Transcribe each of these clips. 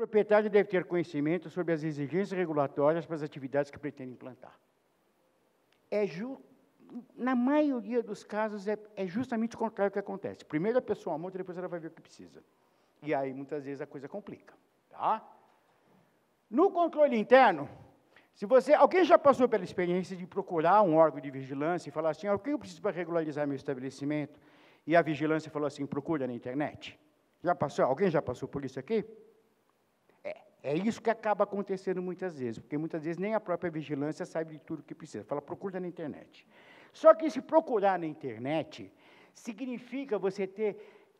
proprietário deve ter conhecimento sobre as exigências regulatórias para as atividades que pretende implantar. Na maioria dos casos, é justamente o contrário que acontece. Primeiro a pessoa monta, depois ela vai ver o que precisa. E aí, muitas vezes, a coisa complica. Tá? No controle interno, alguém já passou pela experiência de procurar um órgão de vigilância e falar assim, o que eu preciso para regularizar meu estabelecimento? E a vigilância falou assim, procura na internet. Já passou? Alguém já passou por isso aqui? É isso que acaba acontecendo muitas vezes, porque muitas vezes nem a própria vigilância sabe de tudo que precisa. Fala, procura na internet. Só que se procurar na internet, significa você ter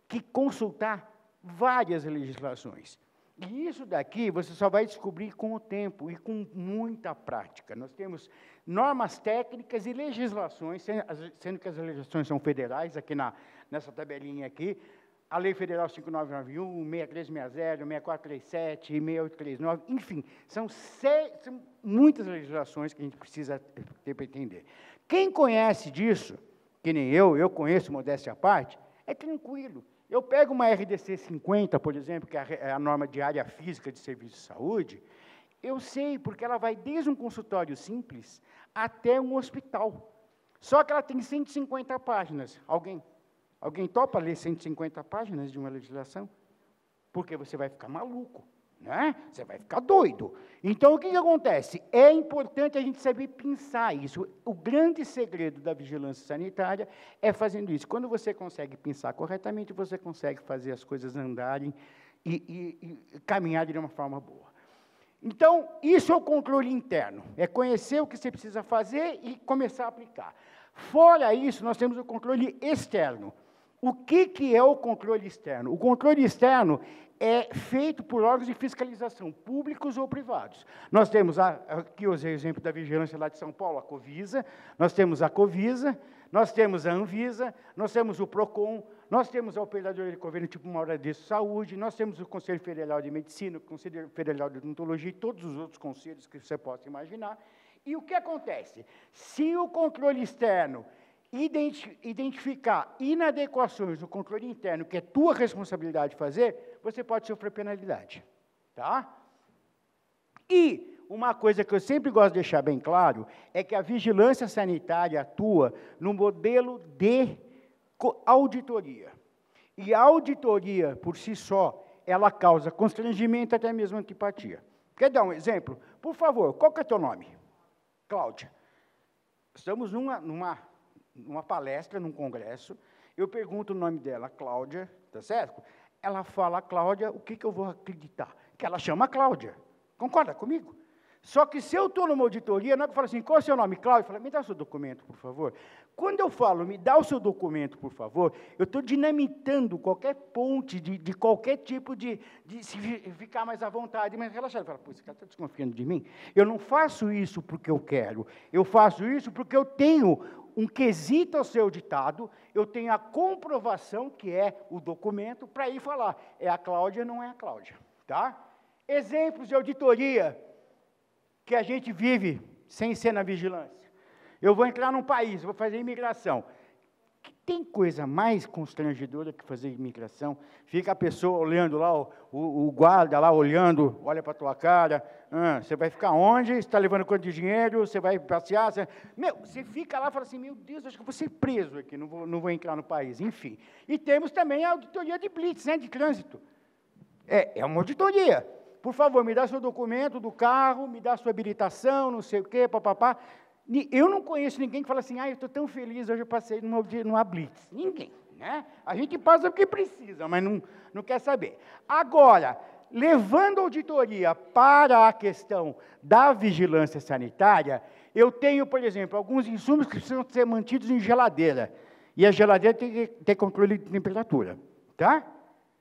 que consultar várias legislações. E isso daqui você só vai descobrir com o tempo e com muita prática. Nós temos normas técnicas e legislações, sendo que as legislações são federais, aqui nessa tabelinha aqui, a Lei Federal 5991, 6360, 6437, 6839, enfim, são muitas legislações que a gente precisa ter para entender. Quem conhece disso, que nem eu conheço, modéstia à parte, é tranquilo. Eu pego uma RDC 50, por exemplo, que é a norma de área física de serviço de saúde, eu sei, porque ela vai desde um consultório simples até um hospital. Só que ela tem 150 páginas. Alguém topa ler 150 páginas de uma legislação? Porque você vai ficar maluco, né? Você vai ficar doido. Então, o que acontece? É importante a gente saber pensar isso. O grande segredo da vigilância sanitária é fazendo isso. Quando você consegue pensar corretamente, você consegue fazer as coisas andarem e caminharem de uma forma boa. Então, isso é o controle interno. É conhecer o que você precisa fazer e começar a aplicar. Fora isso, nós temos o controle externo. O que é o controle externo? O controle externo é feito por órgãos de fiscalização, públicos ou privados. Nós temos, aqui eu usei o exemplo da vigilância lá de São Paulo, a Covisa, nós temos a Covisa, nós temos a Anvisa, nós temos o PROCON, nós temos a Operadoria de Governo, tipo uma hora de saúde, nós temos o Conselho Federal de Medicina, o Conselho Federal de Odontologia e todos os outros conselhos que você possa imaginar. E o que acontece? Se o controle externo identificar inadequações no controle interno, que é tua responsabilidade fazer, você pode sofrer penalidade. Tá? E uma coisa que eu sempre gosto de deixar bem claro, é que a vigilância sanitária atua no modelo de auditoria. E a auditoria, por si só, ela causa constrangimento, até mesmo antipatia. Quer dar um exemplo? Por favor, qual que é o teu nome? Cláudia. Estamos numa palestra, num congresso, eu pergunto o nome dela, Cláudia, tá certo? Ela fala, Cláudia, o que eu vou acreditar? Que ela chama Cláudia. Concorda comigo? Só que se eu estou numa auditoria, não é que eu falo assim, qual é o seu nome? Cláudia, eu falo, me dá o seu documento, por favor. Quando eu falo, me dá o seu documento, por favor, eu estou dinamitando qualquer ponte de qualquer tipo de se ficar mais à vontade, mas relaxado. Eu falo, pô, esse cara está desconfiando de mim? Eu não faço isso porque eu quero, eu faço isso porque eu tenho um quesito ao ser auditado, eu tenho a comprovação, que é o documento, para ir falar, é a Cláudia, não é a Cláudia. Tá? Exemplos de auditoria que a gente vive sem ser na vigilância. Eu vou entrar num país, vou fazer imigração. Tem coisa mais constrangedora que fazer imigração? Fica a pessoa olhando lá, o guarda lá olhando, olha para a tua cara, você vai ficar onde? Você está levando quanto de dinheiro? Você vai passear? Você fica lá e fala assim, meu Deus, acho que eu vou ser preso aqui, não vou entrar no país, enfim. E temos também a auditoria de blitz, né, de trânsito. É uma auditoria. Por favor, me dá seu documento do carro, me dá sua habilitação, não sei o quê, papapá. Eu não conheço ninguém que fala assim, eu estou tão feliz, hoje eu passei numa blitz. Ninguém, né? A gente passa porque precisa, mas não quer saber. Agora, levando a auditoria para a questão da vigilância sanitária, eu tenho, por exemplo, alguns insumos que precisam ser mantidos em geladeira. E a geladeira tem que ter controle de temperatura, tá?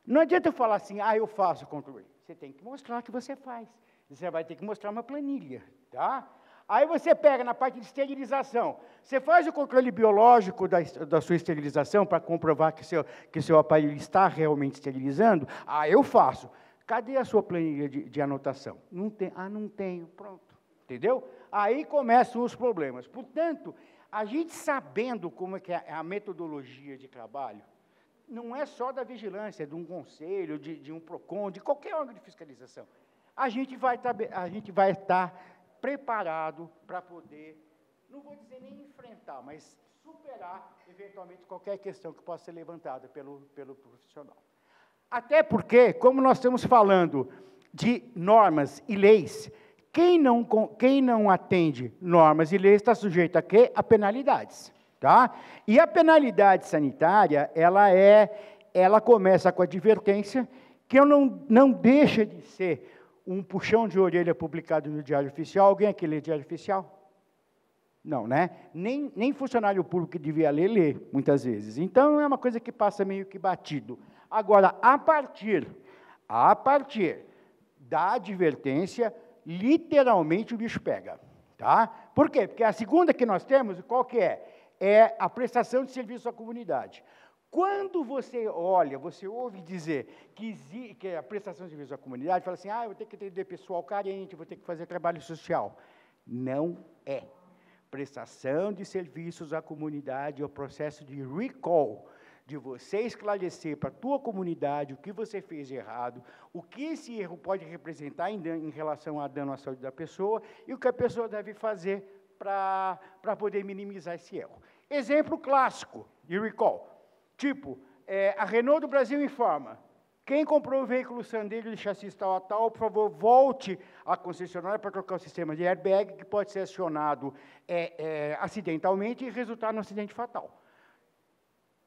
Não adianta eu falar assim, eu faço controle. Você tem que mostrar que você faz. Você vai ter que mostrar uma planilha, tá? Aí você pega na parte de esterilização, você faz o controle biológico da sua esterilização para comprovar que seu aparelho está realmente esterilizando? Eu faço. Cadê a sua planilha de anotação? Não tem. Não tenho. Pronto. Entendeu? Aí começam os problemas. Portanto, a gente sabendo como é que é a metodologia de trabalho, não é só da vigilância, de um conselho, de um PROCON, de qualquer órgão de fiscalização. A gente vai estar preparado para poder, não vou dizer nem enfrentar, mas superar, eventualmente, qualquer questão que possa ser levantada pelo profissional. Até porque, como nós estamos falando de normas e leis, quem não atende normas e leis está sujeito a quê? A penalidades. Tá? E a penalidade sanitária, ela começa com a advertência, que não deixa de ser um puxão de orelha publicado no Diário Oficial. Alguém aqui lê Diário Oficial? Não, né? Nem funcionário público que devia ler, lê, muitas vezes. Então, é uma coisa que passa meio que batido. Agora, a partir da advertência, literalmente o bicho pega. Tá? Por quê? Porque a segunda que nós temos, qual que é? É a prestação de serviço à comunidade. Quando você olha, você ouve dizer que a prestação de serviço à comunidade, fala assim, eu vou ter que atender pessoal carente, vou ter que fazer trabalho social. Não é. Prestação de serviços à comunidade é o processo de recall, de você esclarecer para a tua comunidade o que você fez de errado, o que esse erro pode representar em relação a dano à saúde da pessoa e o que a pessoa deve fazer para poder minimizar esse erro. Exemplo clássico de recall. Tipo, a Renault do Brasil informa, quem comprou o veículo Sandero de chassi tal a tal, por favor, volte à concessionária para trocar o sistema de airbag, que pode ser acionado acidentalmente e resultar num acidente fatal.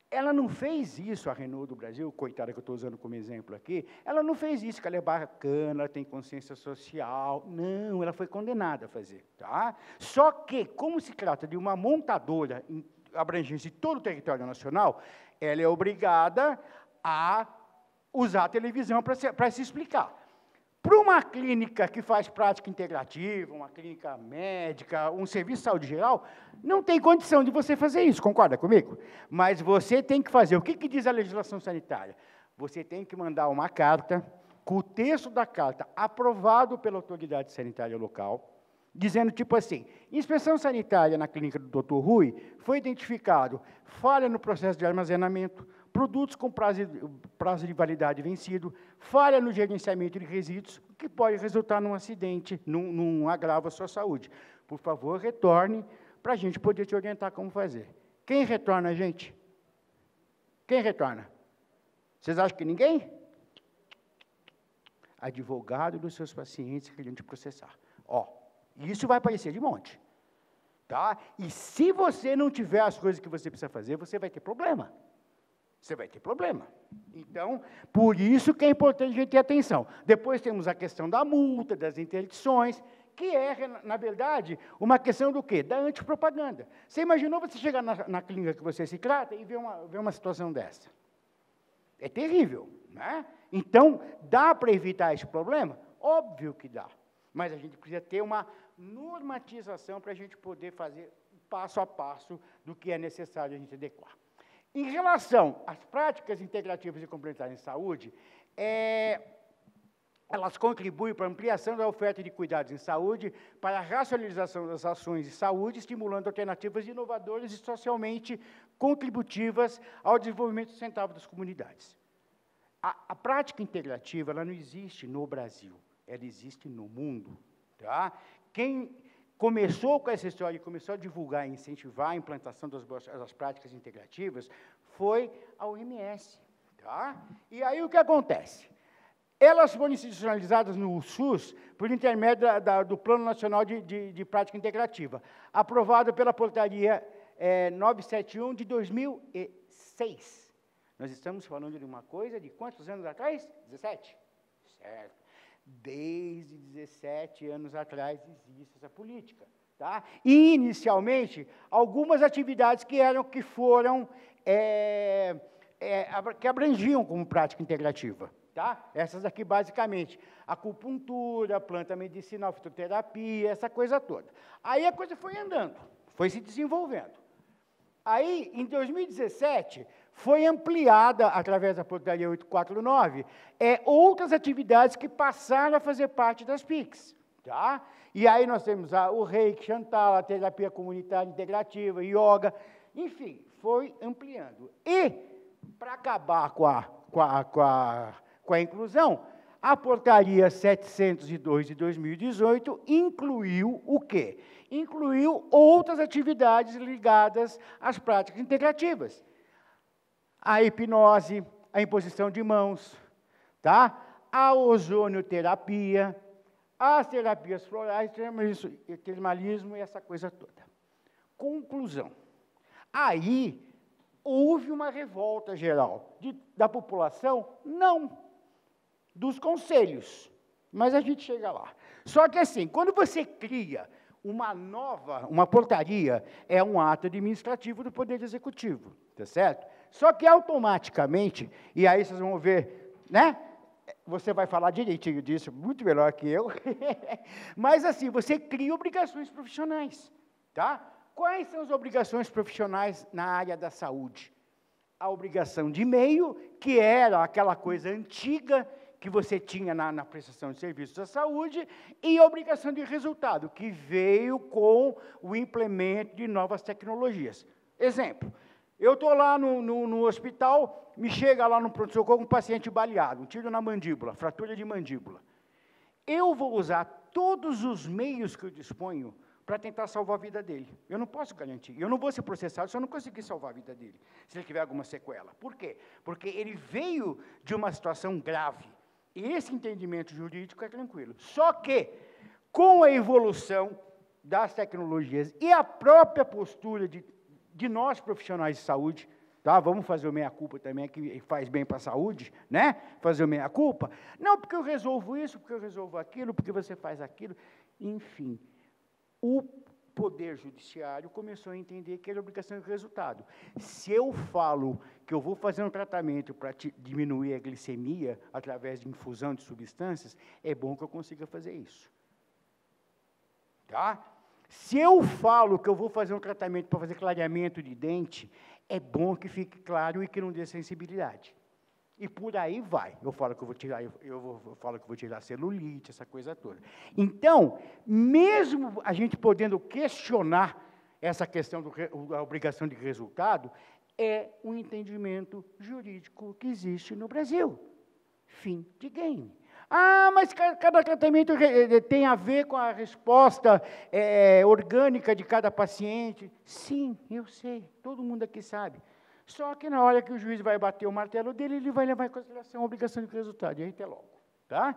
Ela não fez isso, a Renault do Brasil, coitada que eu estou usando como exemplo aqui, ela não fez isso, que ela é bacana, ela tem consciência social. Não, ela foi condenada a fazer. Tá? Só que, como se trata de uma montadora abrangente de todo o território nacional, ela é obrigada a usar a televisão para se explicar. Para uma clínica que faz prática integrativa, uma clínica médica, um serviço de saúde geral, não tem condição de você fazer isso, concorda comigo? Mas você tem que fazer. O que diz a legislação sanitária? Você tem que mandar uma carta, com o texto da carta aprovado pela autoridade sanitária local, dizendo tipo assim, inspeção sanitária na clínica do Dr. Rui, foi identificado falha no processo de armazenamento, produtos com prazo de validade vencido, falha no gerenciamento de resíduos, que pode resultar num acidente, num agravo à sua saúde. Por favor, retorne para a gente poder te orientar como fazer. Quem retorna, gente? Quem retorna? Vocês acham que ninguém? Advogado dos seus pacientes querendo te processar. Isso vai aparecer de monte. Tá? E se você não tiver as coisas que você precisa fazer, você vai ter problema. Você vai ter problema. Então, por isso que é importante a gente ter atenção. Depois temos a questão da multa, das interdições, que é, na verdade, uma questão do quê? Da antipropaganda. Você imaginou você chegar na clínica que você se trata e ver uma situação dessa? É terrível, né? Então, dá para evitar esse problema? Óbvio que dá. Mas a gente precisa ter uma normatização para a gente poder fazer passo a passo do que é necessário a gente adequar. Em relação às práticas integrativas e complementares em saúde, elas contribuem para a ampliação da oferta de cuidados em saúde, para a racionalização das ações de saúde, estimulando alternativas inovadoras e socialmente contributivas ao desenvolvimento sustentável das comunidades. A prática integrativa, ela não existe no Brasil, ela existe no mundo. Tá? Quem começou com essa história e começou a divulgar e incentivar a implantação das práticas integrativas foi a OMS. Tá? E aí o que acontece? Elas foram institucionalizadas no SUS por intermédio do Plano Nacional de Prática Integrativa, aprovado pela Portaria 971 de 2006. Nós estamos falando de uma coisa de quantos anos atrás? 17? Certo. Desde 17 anos atrás existe essa política. Tá? E, inicialmente, algumas atividades que abrangiam como prática integrativa. Tá? Essas aqui, basicamente, acupuntura, planta medicinal, fitoterapia, essa coisa toda. Aí a coisa foi andando, foi se desenvolvendo. Aí, em 2017, foi ampliada, através da Portaria 849, outras atividades que passaram a fazer parte das PICs. Tá? E aí nós temos o Reiki, Chantal, a terapia comunitária integrativa, yoga, enfim, foi ampliando. E para acabar com a inclusão, a portaria 702 de 2018 incluiu o quê? Incluiu outras atividades ligadas às práticas integrativas. A hipnose, a imposição de mãos, tá? A ozonioterapia, as terapias florais, termalismo e essa coisa toda. Conclusão. Aí, houve uma revolta geral da população? Não. Dos conselhos. Mas a gente chega lá. Só que assim, quando você cria uma portaria, é um ato administrativo do Poder Executivo, tá certo? Só que automaticamente, e aí vocês vão ver, né? Você vai falar direitinho disso, muito melhor que eu, mas assim, você cria obrigações profissionais, tá? Quais são as obrigações profissionais na área da saúde? A obrigação de meio, que era aquela coisa antiga que você tinha na prestação de serviços da saúde, e a obrigação de resultado, que veio com o implemento de novas tecnologias. Exemplo, eu estou lá no hospital, me chega lá no pronto-socorro um paciente baleado, um tiro na mandíbula, fratura de mandíbula. Eu vou usar todos os meios que eu disponho para tentar salvar a vida dele. Eu não posso garantir. Eu não vou ser processado se eu não conseguir salvar a vida dele, se ele tiver alguma sequela. Por quê? Porque ele veio de uma situação grave. E esse entendimento jurídico é tranquilo. Só que, com a evolução das tecnologias e a própria postura de nós profissionais de saúde, tá? Vamos fazer o meia-culpa também, que faz bem para a saúde, né? Fazer o meia-culpa. Não porque eu resolvo isso, porque eu resolvo aquilo, porque você faz aquilo. Enfim, o Poder Judiciário começou a entender que era obrigação de resultado. Se eu falo que eu vou fazer um tratamento para diminuir a glicemia através de infusão de substâncias, é bom que eu consiga fazer isso. Tá? Se eu falo que eu vou fazer um tratamento para fazer clareamento de dente, é bom que fique claro e que não dê sensibilidade. E por aí vai. Eu falo que eu vou tirar celulite, essa coisa toda. Então, mesmo a gente podendo questionar essa questão da obrigação de resultado, é um entendimento jurídico que existe no Brasil. Fim de game. Ah, mas cada tratamento tem a ver com a resposta orgânica de cada paciente. Sim, eu sei, todo mundo aqui sabe. Só que na hora que o juiz vai bater o martelo dele, ele vai levar em consideração a obrigação de resultado, e aí até logo. Tá?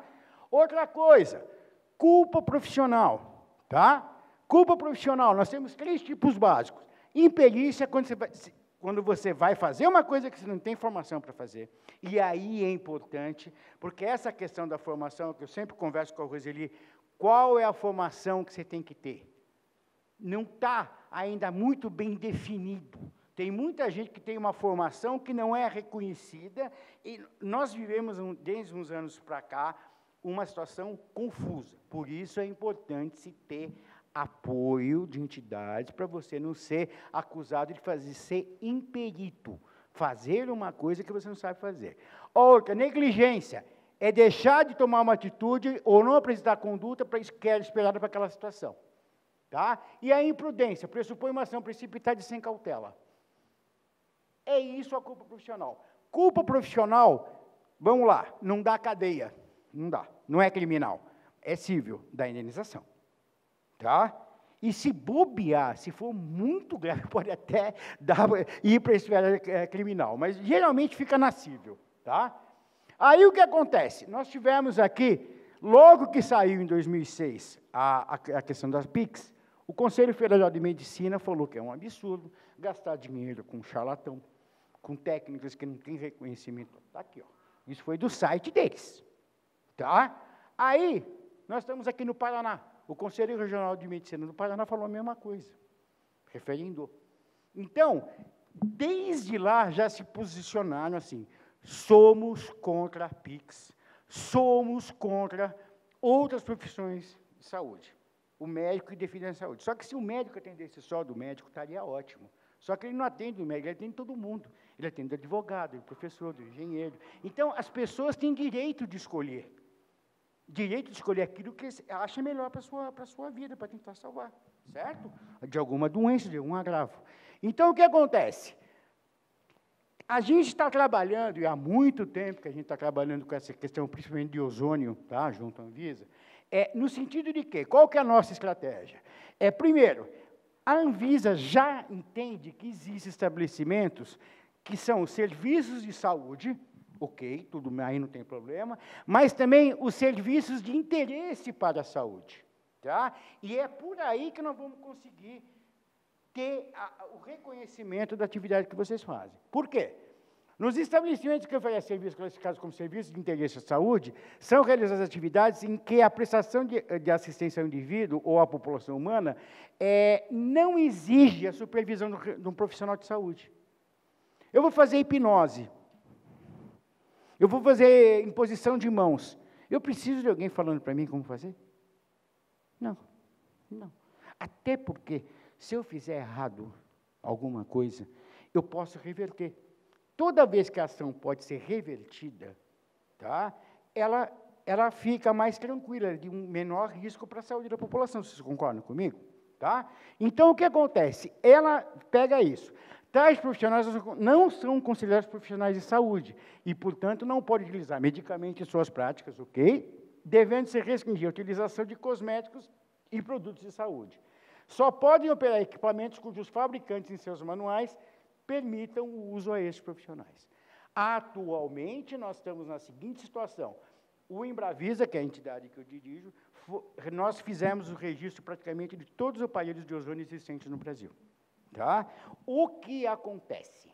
Outra coisa, culpa profissional. Tá? Culpa profissional, nós temos 3 tipos básicos. Imperícia, quando você vai fazer uma coisa que você não tem formação para fazer. E aí é importante, porque essa questão da formação, que eu sempre converso com a Roseli, qual é a formação que você tem que ter? Não está ainda muito bem definido. Tem muita gente que tem uma formação que não é reconhecida, e nós vivemos, desde uns anos para cá, uma situação confusa. Por isso é importante se ter apoio de entidades para você não ser acusado de ser imperito, fazer uma coisa que você não sabe fazer. Outra, negligência, é deixar de tomar uma atitude ou não apresentar conduta que era esperada para aquela situação. Tá? E a imprudência, pressupõe uma ação precipitada e sem cautela. É isso a culpa profissional. Culpa profissional, vamos lá, não dá cadeia, não dá, não é criminal, é civil, dá indenização. Tá? E se bobear, se for muito grave, pode até ir para a esfera criminal, mas geralmente fica na civil. Tá? Aí o que acontece? Nós tivemos aqui, logo que saiu em 2006 a questão das PICs, o Conselho Federal de Medicina falou que é um absurdo gastar dinheiro com charlatão, com técnicas que não têm reconhecimento. Está aqui, ó. Isso foi do site deles. Tá? Aí, nós estamos aqui no Paraná. O Conselho Regional de Medicina do Paraná falou a mesma coisa, referindo. Então, desde lá já se posicionaram assim, somos contra a PICs, somos contra outras profissões de saúde. O médico que define a saúde. Só que se o médico atendesse só do médico, estaria ótimo. Só que ele não atende o médico, ele atende todo mundo. Ele atende o advogado, o professor, o engenheiro. Então, as pessoas têm direito de escolher. Direito de escolher aquilo que acha melhor para a sua vida, para tentar salvar, certo? De alguma doença, de algum agravo. Então, o que acontece? A gente está trabalhando, e há muito tempo que a gente está trabalhando com essa questão, principalmente de ozônio, tá, junto à Anvisa, no sentido de quê? Qual que é a nossa estratégia? Primeiro, a Anvisa já entende que existem estabelecimentos que são serviços de saúde, ok, tudo aí não tem problema, mas também os serviços de interesse para a saúde. Tá? E é por aí que nós vamos conseguir ter o reconhecimento da atividade que vocês fazem. Por quê? Nos estabelecimentos que oferecem serviços classificados como serviços de interesse à saúde, são realizadas atividades em que a prestação de assistência ao indivíduo ou à população humana não exige a supervisão de um profissional de saúde. Eu vou fazer hipnose. Eu vou fazer imposição de mãos. Eu preciso de alguém falando para mim como fazer? Não, não. Até porque, se eu fizer errado alguma coisa, eu posso reverter. Toda vez que a ação pode ser revertida, tá, ela fica mais tranquila, de um menor risco para a saúde da população. Vocês concordam comigo? Tá? Então, o que acontece? Ela pega isso. Tais profissionais não são considerados profissionais de saúde e, portanto, não podem utilizar medicamentos em suas práticas, ok? Devendo se restringir a utilização de cosméticos e produtos de saúde. Só podem operar equipamentos cujos fabricantes, em seus manuais, permitam o uso a esses profissionais. Atualmente, nós estamos na seguinte situação. O Embravisa, que é a entidade que eu dirijo, nós fizemos o registro praticamente de todos os aparelhos de ozônio existentes no Brasil. Tá? O que acontece?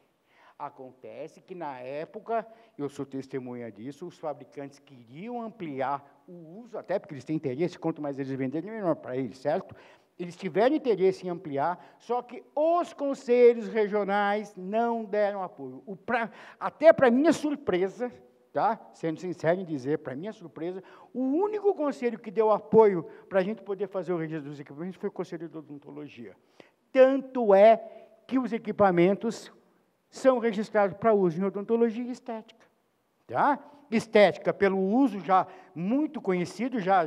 Acontece que, na época, eu sou testemunha disso, os fabricantes queriam ampliar o uso, até porque eles têm interesse, quanto mais eles venderem, melhor para eles, certo? Eles tiveram interesse em ampliar, só que os conselhos regionais não deram apoio. Até para minha surpresa, tá? Sendo sincero em dizer, para minha surpresa, o único conselho que deu apoio para a gente poder fazer o registro dos equipamentos foi o Conselho de Odontologia. Tanto é que os equipamentos são registrados para uso em odontologia e estética. Tá? Estética, pelo uso já muito conhecido, já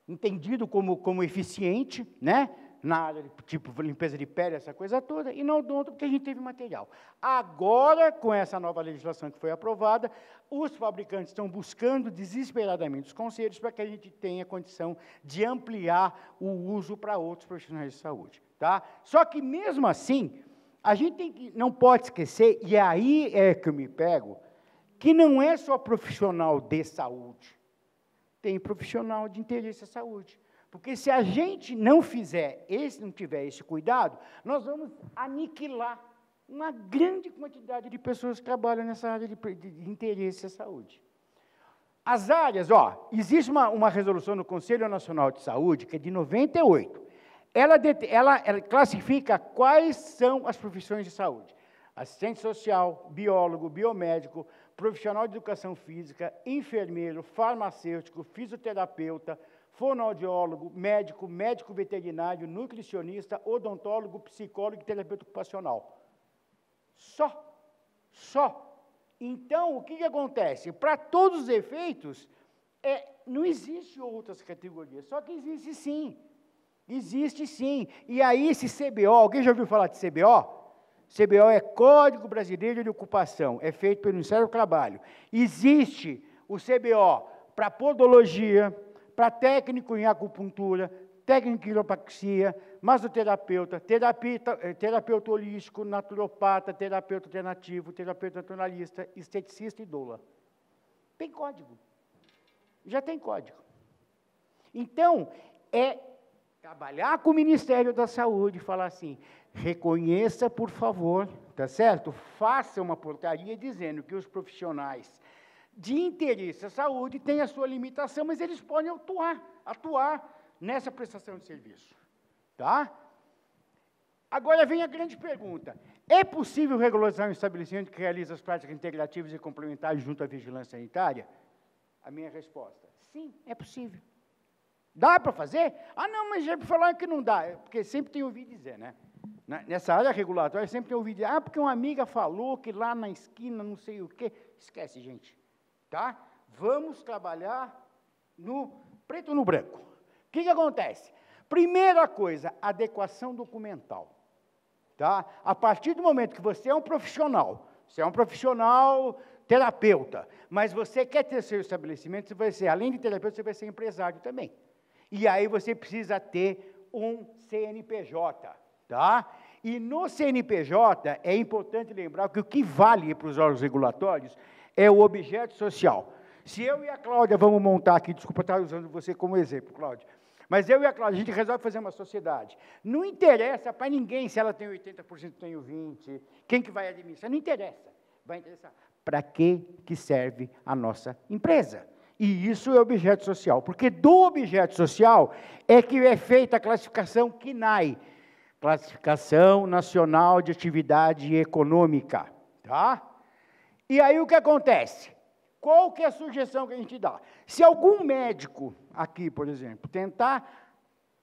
entendido como eficiente, né? Na área de tipo limpeza de pele, essa coisa toda, e não odonto, porque a gente teve material. Agora, com essa nova legislação que foi aprovada, os fabricantes estão buscando desesperadamente os conselhos para que a gente tenha condição de ampliar o uso para outros profissionais de saúde. Tá? Só que, mesmo assim, a gente não pode esquecer, e aí é que eu me pego, que não é só profissional de saúde, tem profissional de interesse à saúde. Porque se a gente não tiver esse cuidado, nós vamos aniquilar uma grande quantidade de pessoas que trabalham nessa área de interesse à saúde. As áreas, existe uma resolução no Conselho Nacional de Saúde, que é de 98. Ela classifica quais são as profissões de saúde. Assistente social, biólogo, biomédico, profissional de educação física, enfermeiro, farmacêutico, fisioterapeuta, fonoaudiólogo, médico veterinário, nutricionista, odontólogo, psicólogo e terapeuta ocupacional. Só. Então, o que acontece? Para todos os efeitos, não existe outras categorias, só que existe sim. Existe sim. E aí, esse CBO, alguém já ouviu falar de CBO? CBO é Código Brasileiro de Ocupação, é feito pelo Ministério do Trabalho. Existe o CBO para podologia, para técnico em acupuntura, técnico em quiropraxia, masoterapeuta, terapeuta holístico, naturopata, terapeuta alternativo, terapeuta naturalista, esteticista e doula. Tem código. Já tem código. Então, trabalhar com o Ministério da Saúde e falar assim, reconheça, por favor, tá certo? Faça uma portaria dizendo que os profissionais de interesse à saúde têm a sua limitação, mas eles podem atuar nessa prestação de serviço. Tá? Agora vem a grande pergunta. É possível regularizar um estabelecimento que realiza as práticas integrativas e complementares junto à vigilância sanitária? A minha resposta, sim, é possível. Dá para fazer? Ah, não, mas já falaram que não dá, porque sempre tem ouvido dizer, né? Nessa área regulatória, sempre tem ouvido dizer, porque uma amiga falou que lá na esquina, não sei o quê. Esquece, gente. Tá? Vamos trabalhar no preto no branco. O que acontece? Primeira coisa, adequação documental. Tá? A partir do momento que você é um profissional terapeuta, mas você quer ter seu estabelecimento, você vai ser, além de terapeuta, você vai ser empresário também. E aí você precisa ter um CNPJ, tá? E no CNPJ é importante lembrar que o que vale para os órgãos regulatórios é o objeto social. Se eu e a Cláudia vamos montar aqui, desculpa estar usando você como exemplo, Cláudia, mas eu e a Cláudia, a gente resolve fazer uma sociedade. Não interessa para ninguém se ela tem 80%, tenho 20%, quem que vai administrar, não interessa. Vai interessar para que serve a nossa empresa. E isso é objeto social, porque do objeto social é que é feita a classificação CNAE, Classificação Nacional de Atividade Econômica, tá? E aí o que acontece? Qual que é a sugestão que a gente dá? Se algum médico aqui, por exemplo, tentar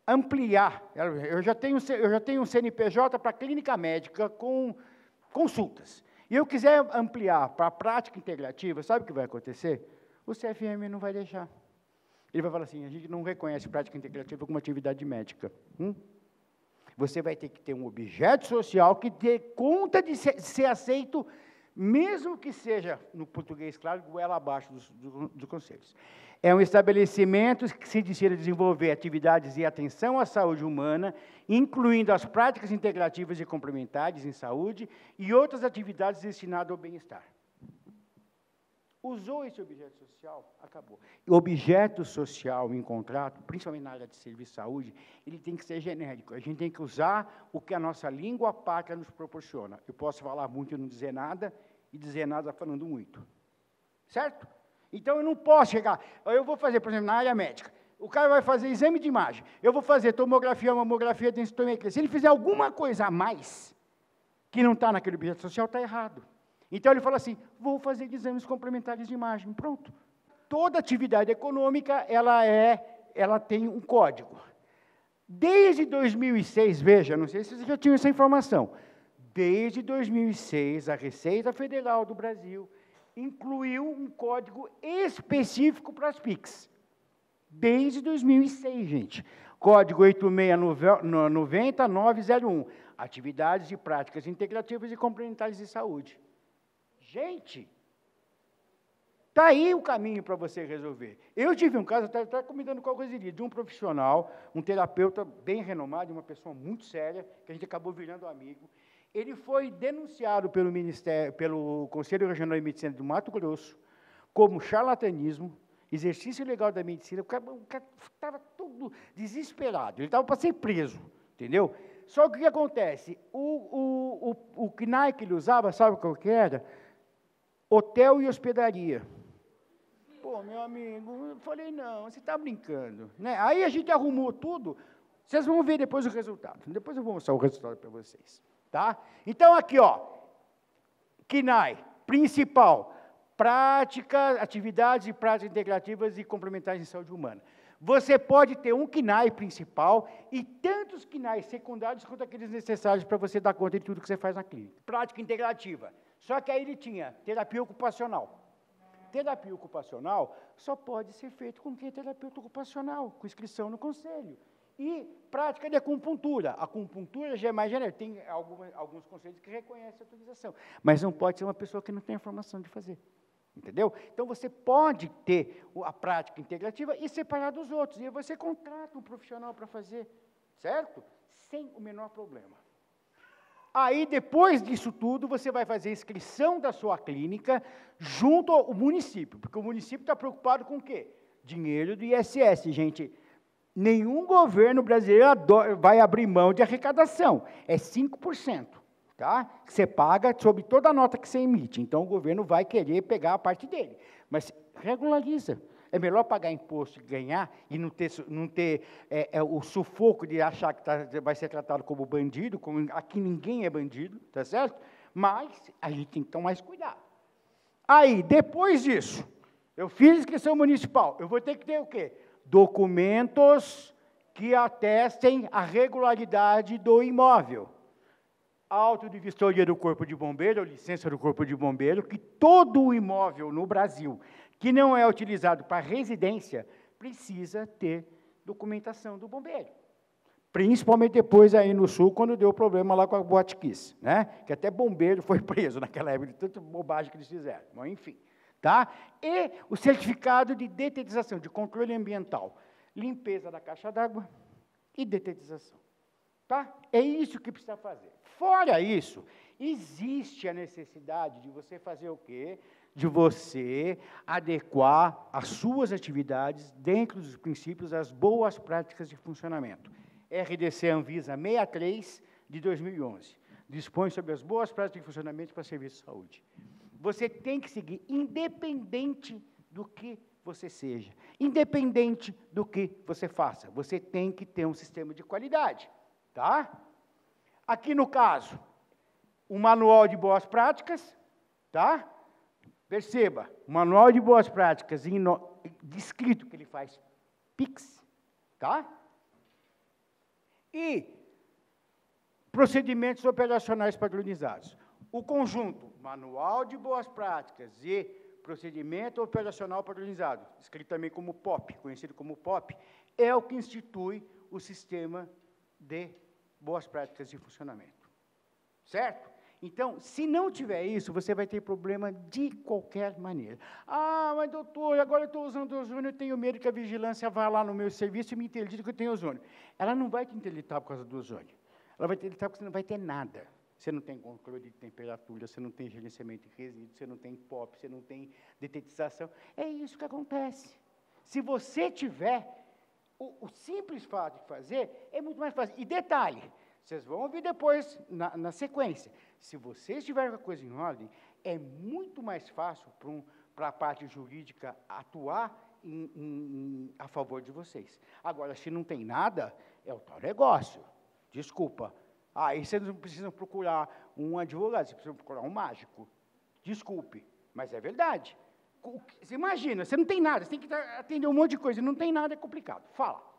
ampliar, eu já tenho um CNPJ para clínica médica com consultas, e eu quiser ampliar para a prática integrativa, sabe o que vai acontecer? O CFM não vai deixar. Ele vai falar assim, a gente não reconhece prática integrativa como atividade médica. Você vai ter que ter um objeto social que dê conta de ser aceito, mesmo que seja, no português, claro, goela abaixo dos conselhos. É um estabelecimento que se destina a desenvolver atividades de atenção à saúde humana, incluindo as práticas integrativas e complementares em saúde e outras atividades destinadas ao bem-estar. Usou esse objeto social, acabou. O objeto social em contrato, principalmente na área de serviço de saúde, ele tem que ser genérico. A gente tem que usar o que a nossa língua pátria nos proporciona. Eu posso falar muito e não dizer nada, e dizer nada falando muito. Certo? Então, eu não posso chegar... Eu vou fazer, por exemplo, na área médica, o cara vai fazer exame de imagem, eu vou fazer tomografia, mamografia, densitometria. Se ele fizer alguma coisa a mais, que não está naquele objeto social, está errado. Então, ele fala assim, vou fazer exames complementares de imagem, pronto. Toda atividade econômica, ela tem um código. Desde 2006, veja, não sei se vocês já tinham essa informação, desde 2006, a Receita Federal do Brasil incluiu um código específico para as PICs. Desde 2006, gente. Código 8690-901, atividades e práticas integrativas e complementares de saúde. Gente, está aí o caminho para você resolver. Eu tive um caso, até comentando com a Rosilia, de um profissional, um terapeuta bem renomado, uma pessoa muito séria, que a gente acabou virando amigo. Ele foi denunciado pelo Conselho Regional de Medicina do Mato Grosso como charlatanismo, exercício ilegal da medicina. O cara estava todo desesperado, ele estava para ser preso, entendeu? Só que o que acontece? O CNAE que ele usava, sabe qual que era? Hotel e hospedaria. Pô, meu amigo, eu falei, não, você está brincando. Né? Aí a gente arrumou tudo, vocês vão ver depois o resultado. Depois eu vou mostrar o resultado para vocês. Tá? Então, aqui, ó, CNAE, principal, práticas, atividades e práticas integrativas e complementares em saúde humana. Você pode ter um CNAE principal e tantos CNAEs secundários quanto aqueles necessários para você dar conta de tudo que você faz na clínica. Prática integrativa. Só que aí ele tinha terapia ocupacional. Terapia ocupacional só pode ser feito com quem é terapeuta ocupacional, com inscrição no conselho. E prática de acupuntura. A acupuntura já é mais genérica, tem alguns conselhos que reconhecem a autorização, mas não pode ser uma pessoa que não tem a formação de fazer. Entendeu? Então, você pode ter a prática integrativa e separar dos outros. E aí você contrata um profissional para fazer, certo? Sem o menor problema. Aí, depois disso tudo, você vai fazer a inscrição da sua clínica junto ao município, porque o município está preocupado com o quê? Dinheiro do ISS, gente. Nenhum governo brasileiro vai abrir mão de arrecadação. É 5%, tá? Que você paga sobre toda a nota que você emite. Então, o governo vai querer pegar a parte dele. Mas regulariza. É melhor pagar imposto e ganhar e não ter o sufoco de achar que vai ser tratado como bandido, como aqui ninguém é bandido, tá certo? Mas a gente tem que tomar mais cuidado. Aí, depois disso, eu fiz inscrição municipal, eu vou ter que ter o quê? Documentos que atestem a regularidade do imóvel. Auto de vistoria do Corpo de Bombeiro, ou licença do Corpo de Bombeiro, que todo o imóvel no Brasil que não é utilizado para residência, precisa ter documentação do bombeiro. Principalmente depois aí no Sul, quando deu problema lá com a Botkiss, né? Que até bombeiro foi preso naquela época, de tanta bobagem que eles fizeram. Mas, enfim. Tá? E o certificado de detetização, de controle ambiental. Limpeza da caixa d'água e detetização. Tá? É isso que precisa fazer. Fora isso, existe a necessidade de você fazer o quê? De você adequar as suas atividades dentro dos princípios das boas práticas de funcionamento. RDC Anvisa 63, de 2011, dispõe sobre as boas práticas de funcionamento para serviço de saúde. Você tem que seguir, independente do que você seja, independente do que você faça. Você tem que ter um sistema de qualidade, tá? Aqui no caso, o manual de boas práticas, tá? Perceba, o manual de boas práticas descrito que ele faz PIX, tá? E procedimentos operacionais padronizados. O conjunto, manual de boas práticas e procedimento operacional padronizado, escrito também como POP, conhecido como POP, é o que institui o sistema de boas práticas de funcionamento. Certo? Então, se não tiver isso, você vai ter problema de qualquer maneira. Ah, mas doutor, agora eu estou usando ozônio, eu tenho medo que a vigilância vá lá no meu serviço e me interdite que eu tenho ozônio. Ela não vai te interditar por causa do ozônio. Ela vai te interditar porque você não vai ter nada. Você não tem controle de temperatura, você não tem gerenciamento de resíduos, você não tem POP, você não tem detetização. É isso que acontece. Se você tiver, o simples fato de fazer é muito mais fácil. E detalhe, vocês vão ouvir depois, na sequência, se vocês tiverem a coisa em ordem, é muito mais fácil para a parte jurídica atuar a favor de vocês. Agora, se não tem nada, é o tal negócio. Desculpa. Aí vocês não precisam procurar um advogado, vocês precisam procurar um mágico. Desculpe, mas é verdade. Você imagina, você não tem nada, você tem que atender um monte de coisa, e não tem nada, é complicado. Fala.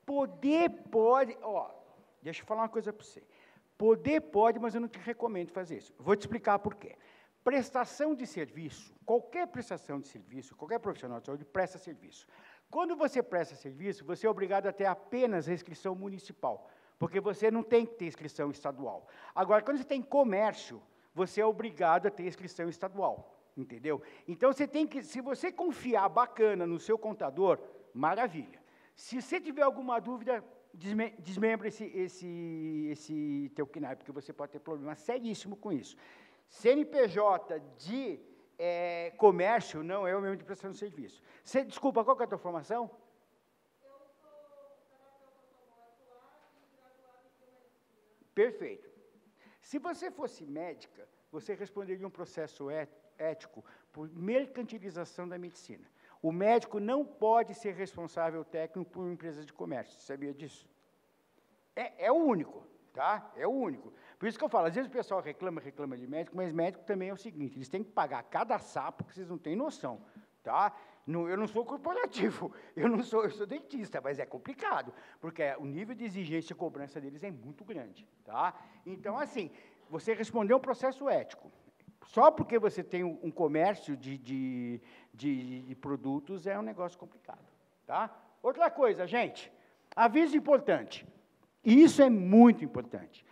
Poder pode, ó, deixa eu falar uma coisa para você. Poder pode, mas eu não te recomendo fazer isso. Vou te explicar por quê. Prestação de serviço, qualquer prestação de serviço, qualquer profissional de saúde presta serviço. Quando você presta serviço, você é obrigado a ter apenas restrição municipal, porque você não tem que ter inscrição estadual. Agora, quando você tem comércio, você é obrigado a ter inscrição estadual, entendeu? Então, você tem que, se você confiar bacana no seu contador, maravilha. Se você tiver alguma dúvida, desmembra esse teu CNAE, porque você pode ter problema seríssimo com isso. CNPJ de comércio não é o mesmo de prestação de serviço. Desculpa, qual que é a tua formação? Eu sou terapeuta molecular e graduada em biomedicina. Perfeito. Se você fosse médica, você responderia um processo ético por mercantilização da medicina. O médico não pode ser responsável técnico por empresas de comércio. Você sabia disso? É o único, tá? É o único. Por isso que eu falo, às vezes o pessoal reclama de médico, mas médico também é o seguinte, eles têm que pagar cada sapo que vocês não têm noção, tá? Eu não sou corporativo, eu sou dentista, mas é complicado, porque o nível de exigência e cobrança deles é muito grande, tá? Então, assim, você respondeu um processo ético. Só porque você tem um comércio de produtos é um negócio complicado, tá? Outra coisa, gente, aviso importante, e isso é muito importante,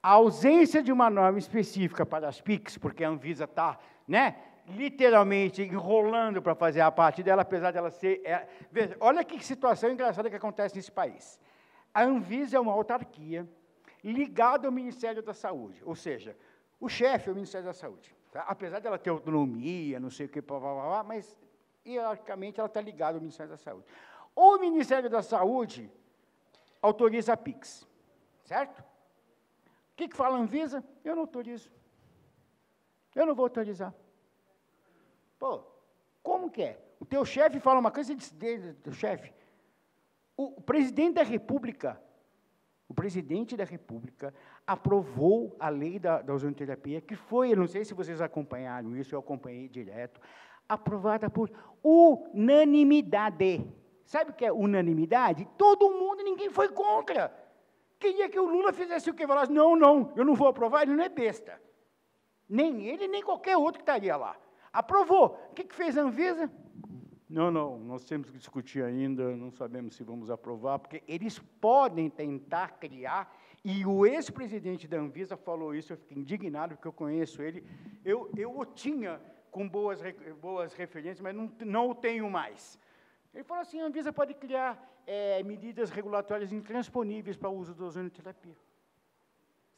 a ausência de uma norma específica para as PICs, porque a Anvisa está, né, literalmente enrolando para fazer a parte dela, apesar dela ser... veja, olha que situação engraçada que acontece nesse país. A Anvisa é uma autarquia ligada ao Ministério da Saúde, ou seja, o chefe é o Ministério da Saúde. Tá? Apesar dela ter autonomia, não sei o que, mas, hierarquicamente, ela está ligada ao Ministério da Saúde. O Ministério da Saúde autoriza a PICs, certo? O que fala a Anvisa? Eu não autorizo. Eu não vou autorizar. Pô, como que é? O teu chefe fala uma coisa, você diz, teu chefe. O presidente da República aprovou a lei da ozonoterapia, que foi, eu não sei se vocês acompanharam isso, eu acompanhei direto, aprovada por unanimidade. Sabe o que é unanimidade? Todo mundo, ninguém foi contra. Queria que o Lula fizesse o quê? Falasse, não, eu não vou aprovar, ele não é besta. Nem ele, nem qualquer outro que estaria lá. Aprovou. O que fez a Anvisa? Não, nós temos que discutir ainda, não sabemos se vamos aprovar, porque eles podem tentar criar, e o ex-presidente da Anvisa falou isso, eu fiquei indignado, porque eu conheço ele, eu o tinha com boas referências, mas não o tenho mais. Ele falou assim, a Anvisa pode criar medidas regulatórias intransponíveis para o uso da ozonoterapia.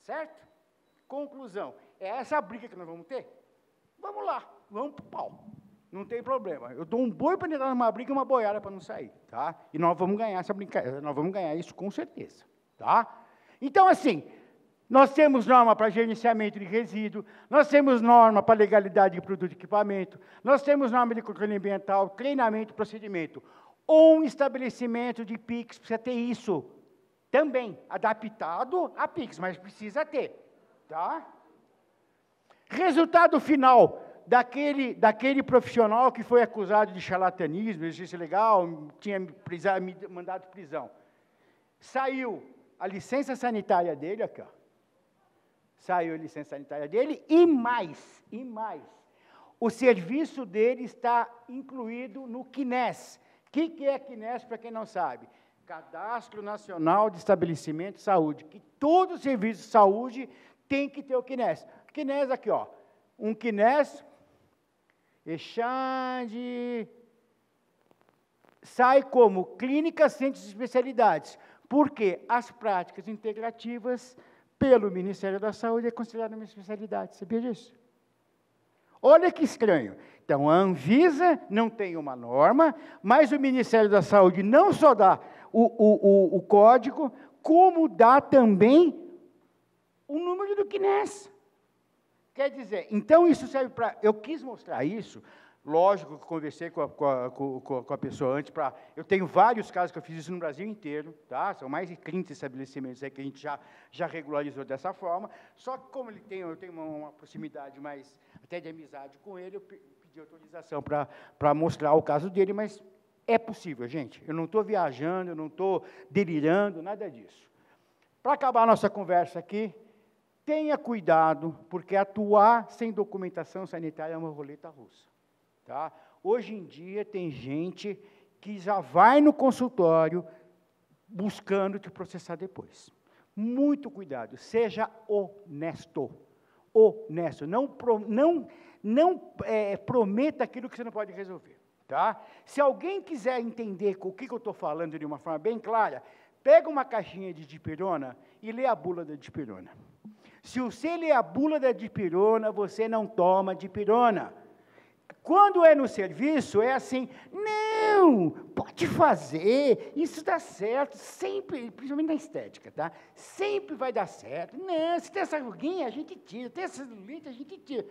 Certo? Conclusão, é essa a briga que nós vamos ter? Vamos lá, vamos para o pau. Não tem problema. Eu dou um boi para entrar numa briga e uma boiada para não sair, tá? E nós vamos ganhar essa brincadeira, nós vamos ganhar isso com certeza, tá? Então, assim, nós temos norma para gerenciamento de resíduo, nós temos norma para legalidade de produto e equipamento, nós temos norma de controle ambiental, treinamento e procedimento. Um estabelecimento de PIX precisa ter isso também, adaptado a PIX, mas precisa ter, tá? Resultado final daquele profissional que foi acusado de charlatanismo, exercício ilegal, tinha mandado prisão. Saiu a licença sanitária dele, aqui, ó. Saiu a licença sanitária dele, e mais, o serviço dele está incluído no CNES. O que é CNES, para quem não sabe? Cadastro Nacional de Estabelecimento de Saúde, que todo serviço de saúde tem que ter o CNES. CNES aqui, ó. Um CNES, Exande, sai como clínica, centros de especialidades, porque as práticas integrativas, pelo Ministério da Saúde, é considerada uma especialidade. Sabia disso? Olha que estranho. Então, a Anvisa não tem uma norma, mas o Ministério da Saúde não só dá o código, como dá também o número do CNES. Quer dizer, então isso serve para... Eu quis mostrar isso, lógico que conversei com a pessoa antes, eu tenho vários casos que eu fiz isso no Brasil inteiro, tá? São mais de 30 estabelecimentos aí que a gente já regularizou dessa forma, só que como eu tenho uma proximidade mais, até de amizade com ele, eu pedi autorização para mostrar o caso dele, mas é possível, gente. Eu não estou viajando, eu não estou delirando, nada disso. Para acabar a nossa conversa aqui, tenha cuidado, porque atuar sem documentação sanitária é uma roleta russa. Tá? Hoje em dia, tem gente que já vai no consultório buscando te processar depois. Muito cuidado, seja honesto. Honesto. Não prometa aquilo que você não pode resolver. Tá? Se alguém quiser entender o que eu estou falando de uma forma bem clara, pega uma caixinha de dipirona e lê a bula da dipirona. Se você lê a bula da dipirona, você não toma dipirona. Quando é no serviço, é assim, não, pode fazer, isso dá certo, sempre, principalmente na estética, tá? Sempre vai dar certo. Não, se tem essa ruguinha, a gente tira, tem essa celulite, a gente tira.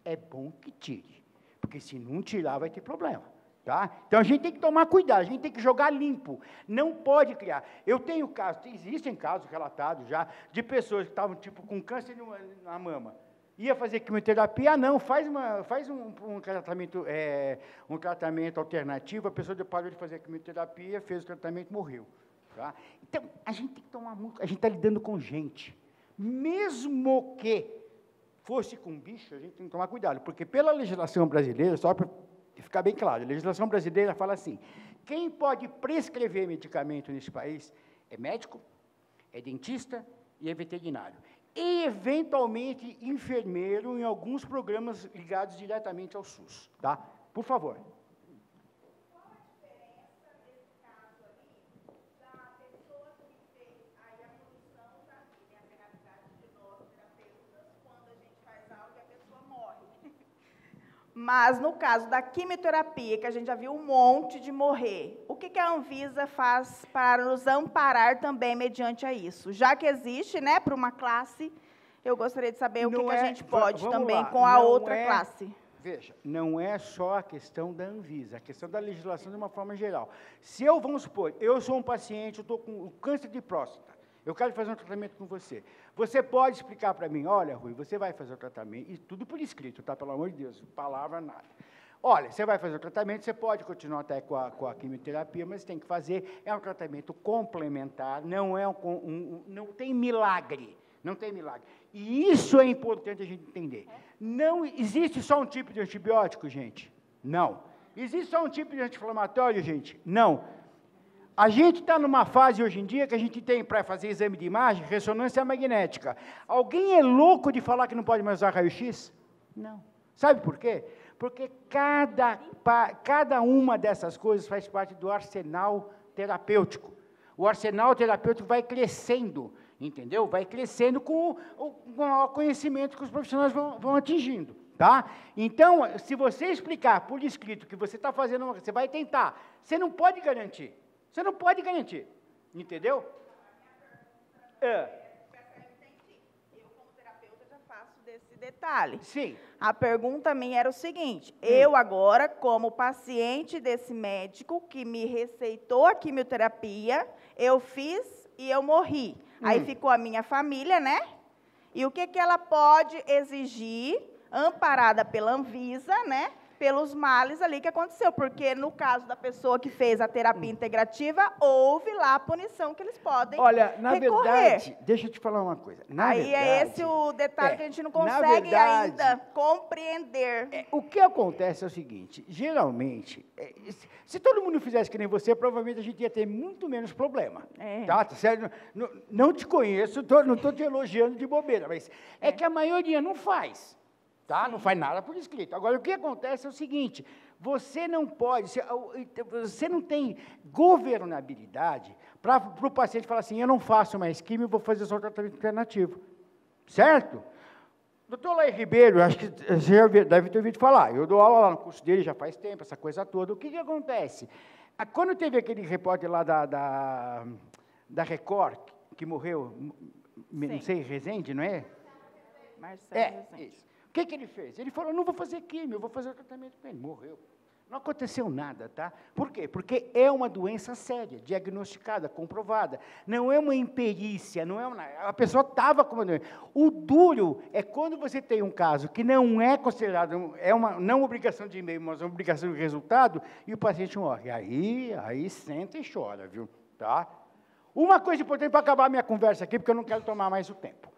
É bom que tire, porque se não tirar, vai ter problema. Tá? Então, a gente tem que tomar cuidado, a gente tem que jogar limpo, não pode criar. Eu tenho casos, existem casos relatados já, de pessoas que estavam, tipo, com câncer na mama, ia fazer quimioterapia, não, faz um tratamento alternativo, a pessoa parou de fazer a quimioterapia, fez o tratamento e morreu. Tá? Então, a gente tem que tomar muito, a gente está lidando com gente, mesmo que fosse com bicho, a gente tem que tomar cuidado, porque pela legislação brasileira, só para ficar bem claro, a legislação brasileira fala assim, quem pode prescrever medicamento nesse país é médico, é dentista e é veterinário. E, eventualmente, enfermeiro em alguns programas ligados diretamente ao SUS. Tá? Por favor. Qual a diferença desse caso ali da pessoa que fez aí a produção da vida, a penalidade de nós, terapeutas, quando a gente faz algo e a pessoa morre? Mas, no caso da quimioterapia, que a gente já viu um monte de morrer, o que a Anvisa faz para nos amparar também mediante a isso? Já que existe, né, para uma classe, eu gostaria de saber o que a gente pode também com a outra classe. Veja, não é só a questão da Anvisa, a questão da legislação de uma forma geral. Se vamos supor, eu sou um paciente, eu estou com câncer de próstata, eu quero fazer um tratamento com você. Você pode explicar para mim, olha, Rui, você vai fazer o tratamento, e tudo por escrito, tá? Pelo amor de Deus, palavra nada. olha, você vai fazer o tratamento, você pode continuar até com a quimioterapia, mas tem que fazer, é um tratamento complementar, não é não tem milagre, não tem milagre. E isso é importante a gente entender. Não existe só um tipo de antibiótico, gente? Não. Existe só um tipo de anti-inflamatório, gente? Não. A gente está numa fase hoje em dia que a gente tem para fazer exame de imagem, ressonância magnética. Alguém é louco de falar que não pode mais usar raio-x? Não. Sabe por quê? Porque cada uma dessas coisas faz parte do arsenal terapêutico. O arsenal terapêutico vai crescendo, entendeu? Vai crescendo com o conhecimento que os profissionais vão atingindo, tá? Então, se você explicar por escrito que você está fazendo uma coisa, você vai tentar, você não pode garantir. Você não pode garantir, entendeu? Eu, como terapeuta, já faço desse detalhe. Sim. A pergunta minha era o seguinte, eu agora, como paciente desse médico que me receitou a quimioterapia, eu fiz e eu morri. Aí ficou a minha família, né? E o que ela pode exigir, amparada pela Anvisa, né? Pelos males ali que aconteceu, porque no caso da pessoa que fez a terapia integrativa, houve lá a punição que eles podem Olha, na recorrer. verdade, deixa eu te falar uma coisa. Aí é esse o detalhe que a gente não consegue ainda compreender. O que acontece é o seguinte, geralmente, se todo mundo fizesse que nem você, provavelmente a gente ia ter muito menos problema. Tá certo? Não te conheço, não estou te elogiando de bobeira, mas é que a maioria não faz. Tá? Não faz nada por escrito. Agora, o que acontece é o seguinte, você não tem governabilidade para o paciente falar assim, eu não faço mais quimio, vou fazer só tratamento alternativo. Certo? Doutor Laí Ribeiro, acho que você já deve ter ouvido falar, eu dou aula lá no curso dele já faz tempo, essa coisa toda. O que acontece? Quando teve aquele repórter lá da Record, que morreu, não sei, Rezende, não é? Marcelo Rezende. Isso. O que ele fez? Ele falou, não vou fazer químio, eu vou fazer o tratamento com ele. Morreu. Não aconteceu nada, tá? Por quê? Porque é uma doença séria, diagnosticada, comprovada. Não é uma imperícia, não é a pessoa estava com uma doença. O duro é quando você tem um caso que não é considerado, é uma não obrigação de e-mail, mas uma obrigação de resultado, e o paciente morre. Aí senta e chora, viu? Tá? Uma coisa importante para acabar a minha conversa aqui, porque eu não quero tomar mais o tempo.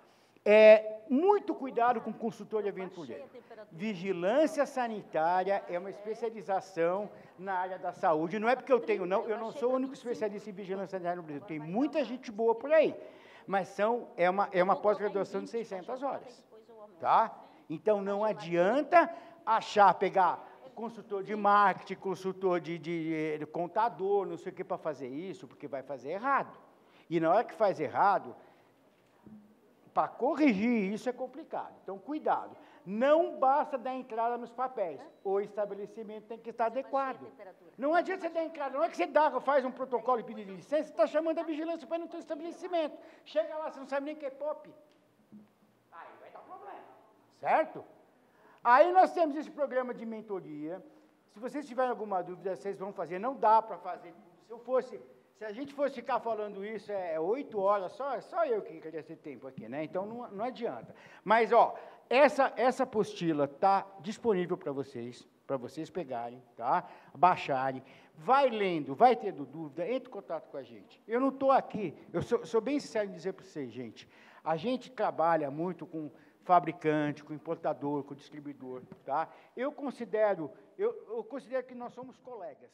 Muito cuidado com consultor de aventureiro. Vigilância sanitária é uma especialização na área da saúde. Não é porque eu não sou o único especialista em vigilância sanitária no Brasil. Tem muita gente boa por aí. Mas é uma pós-graduação de 600 horas. Tá? Então, não adianta pegar consultor de marketing, consultor de contador, não sei o que, para fazer isso, porque vai fazer errado. E na hora que faz errado, para corrigir isso é complicado. Então, cuidado. Não basta dar entrada nos papéis. O estabelecimento tem que estar adequado. Não adianta você dar entrada. Não é que você faz um protocolo e pedir licença, você está chamando a vigilância para ir no seu estabelecimento. Chega lá, você não sabe nem o que é POP. Aí vai dar problema. Certo? Aí nós temos esse programa de mentoria. Se vocês tiverem alguma dúvida, vocês vão fazer. Não dá para fazer tudo. Se a gente fosse ficar falando isso, 8 horas, só eu que queria ter tempo aqui, né? Então, não adianta. Mas, essa apostila está disponível para vocês pegarem, tá? Baixarem. Vai lendo, vai tendo dúvida, entre em contato com a gente. Eu não estou aqui, eu sou bem sincero em dizer para vocês, gente, a gente trabalha muito com fabricante, com importador, com distribuidor, tá? Eu considero que nós somos colegas.